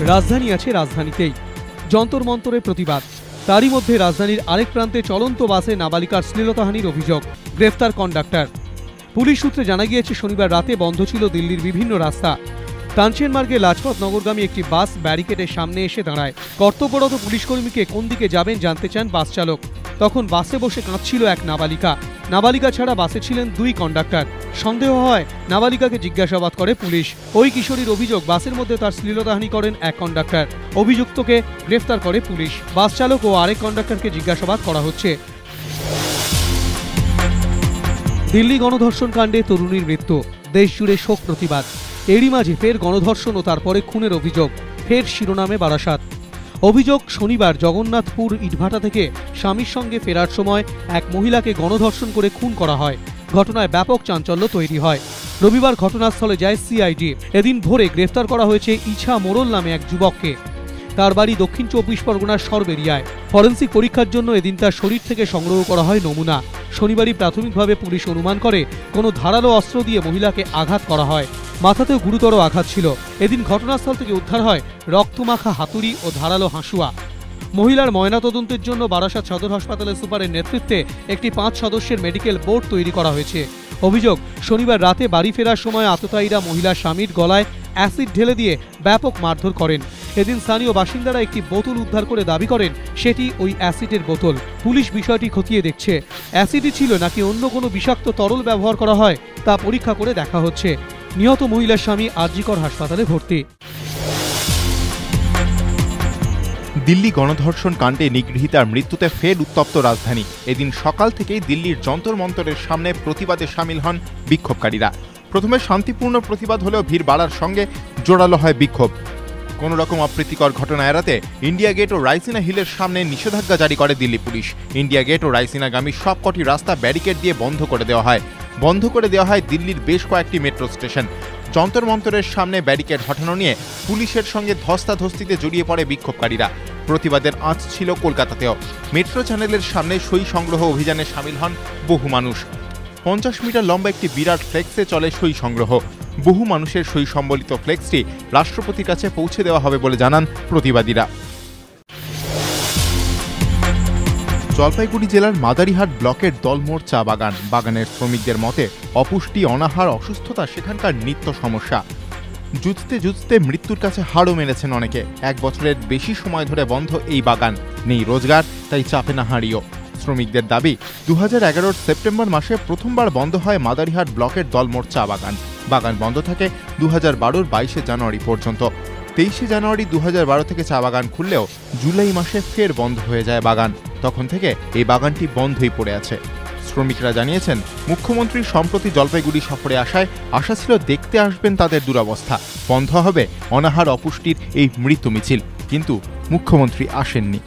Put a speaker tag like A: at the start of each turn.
A: রাজধানী আছে রাজধানীতেই, যন্তর মন্তরে প্রতিবাদ। তারই মধ্যে রাজধানীর আরেক প্রান্তে চলন্ত বাসে নাবালিকার শ্লীলতাহানির অভিযোগ, গ্রেফতার কন্ডাক্টর। পুলিশ সূত্রে জানা গিয়েছে, শনিবার রাতে বন্ধ ছিল দিল্লির বিভিন্ন রাস্তা। তানসেন মার্গে লাজপত নগরগামী একটি বাস ব্যারিকেডের সামনে এসে দাঁড়ায়। কর্তব্যরত পুলিশকর্মীকে কোন দিকে যাবেন জানতে চান বাস চালক। তখন বাসে বসে কাঁদছিল এক নাবালিকা। নাবালিকা ছাড়া বাসে ছিলেন 2 কন্ডাক্টর। সন্দেহ হয় নাবালিকাকে জিজ্ঞাসাবাদ করে পুলিশ। ওই কিশোরীর অভিযোগ, বাসের মধ্যে তার শ্লীলতাহানি করেন এক কন্ডাক্টর। অভিযুক্তকে গ্রেফতার করে পুলিশ। বাস চালক ও আরেক কন্ডাক্টরকে জিজ্ঞাসাবাদ করা হচ্ছে। দিল্লি গণধর্ষণ কাণ্ডে তরুণীর মৃত্যু, দেশজুড়ে শোক প্রতিবাদ। এরই মাঝে ফের গণধর্ষণ ও তারপরে খুনের অভিযোগ, ফের শিরোনামে বারাসাত। অভিযোগ, শনিবার জগন্নাথপুর ইটভাটা থেকে স্বামীর সঙ্গে ফেরার সময় এক মহিলাকে গণধর্ষণ করে খুন করা হয়। ঘটনায় ব্যাপক চাঞ্চল্য তৈরি হয়। রবিবার ঘটনাস্থলে যায় সিআইডি। এদিন ভোরে গ্রেফতার করা হয়েছে ইছা মোড়ল নামে এক যুবককে। তার বাড়ি দক্ষিণ 24 পরগনার সরবেরিয়ায়। ফরেন্সিক পরীক্ষার জন্য এদিন তার শরীর থেকে সংগ্রহ করা হয় নমুনা। শনিবারই প্রাথমিকভাবে পুলিশ অনুমান করে কোনো ধারালো অস্ত্র দিয়ে মহিলাকে আঘাত করা হয়। মাথাতেও গুরুতর আঘাত ছিল। এদিন ঘটনাস্থল থেকে উদ্ধার হয় রক্তমাখা হাতুড়ি ও ধারালো হাঁসুয়া। মহিলার ময়নাতদন্তের জন্য বারাসাত সদর হাসপাতালের সুপারের নেতৃত্বে একটি 5 সদস্যের মেডিকেল বোর্ড তৈরি করা হয়েছে। অভিযোগ, শনিবার রাতে বাড়ি ফেরার সময় আততায়ীরা মহিলার স্বামীর গলায় অ্যাসিড ঢেলে দিয়ে ব্যাপক মারধর করেন। এদিন স্থানীয় বাসিন্দারা একটি বোতল উদ্ধার করে দাবি করেন সেটি ওই অ্যাসিডের বোতল। পুলিশ বিষয়টি খতিয়ে দেখছে। অ্যাসিডই ছিল নাকি অন্য কোনো বিষাক্ত তরল ব্যবহার করা হয় তা পরীক্ষা করে দেখা হচ্ছে। নিহত মহিলার স্বামী আরজিকর হাসপাতালে ভর্তি।
B: দিল্লি গণধর্ষণ কাণ্ডে নিগৃহীতার মৃত্যুতে ফের উত্তপ্ত রাজধানী। এদিন সকাল থেকেই দিল্লির যন্তর মন্তরের সামনে প্রতিবাদে সামিল হন বিক্ষোভকারীরা। প্রথমে শান্তিপূর্ণ প্রতিবাদ হলেও ভিড় বাড়ার সঙ্গে জোরালো হয় বিক্ষোভ। কোনো রকম অপ্রীতিকর ঘটনা এড়াতে ইন্ডিয়া গেট ও রাইসিনা হিলের সামনে নিষেধাজ্ঞা জারি করে দিল্লি পুলিশ। ইন্ডিয়া গেট ও রাইসিনাগামী সবকটি রাস্তা ব্যারিকেড দিয়ে বন্ধ করে দেওয়া হয়। দিল্লির বেশ কয়েকটি মেট্রো স্টেশন। যন্তর মন্তরের সামনে ব্যারিকেড হটানো নিয়ে পুলিশের সঙ্গে ধস্তাধস্তিতে জড়িয়ে পড়ে বিক্ষোভকারীরা। প্রতিবাদের আঁচ ছিল কলকাতাতেও। মেট্রো চ্যানেলের সামনে সই সংগ্রহ অভিযানে সামিল হন বহু মানুষ। 50 মিটার লম্বা একটি বিরাট ফ্লেক্সে চলে সই সংগ্রহ। বহু মানুষের সই সম্বলিত ফ্লেক্সটি রাষ্ট্রপতির কাছে পৌঁছে দেওয়া হবে বলে জানান প্রতিবাদীরা। জলপাইগুড়ি জেলার মাদারিহাট ব্লকের দলমোড় চা বাগানের শ্রমিকদের মতে অপুষ্টি, অনাহার, অসুস্থতা সেখানকার নিত্য সমস্যা। জুঝতে মৃত্যুর কাছে হাড়ও মেরেছেন অনেকে। 1 বছরের বেশি সময় ধরে বন্ধ এই বাগান। নেই রোজগার, তাই চাপে না হাঁড়িও। শ্রমিকদের দাবি, 2011 সেপ্টেম্বর মাসে প্রথমবার বন্ধ হয় মাদারিহাট ব্লকের দলমোড় চা বাগান বন্ধ থাকে 2012 22 জানুয়ারি পর্যন্ত। 23 জানুয়ারি 2012 থেকে চা বাগান খুললেও জুলাই মাসে ফের বন্ধ হয়ে যায় বাগান। তখন থেকে এই বাগানটি বন্ধই পড়ে আছে। শ্রমিকরা জানিয়েছেন, মুখ্যমন্ত্রী সম্প্রতি জলপাইগুড়ি সফরে আসায় আশা ছিল দেখতে আসবেন তাদের দুরবস্থা, বন্ধ হবে অনাহার অপুষ্টির এই মৃত্যু মিছিল, কিন্তু মুখ্যমন্ত্রী আসেননি।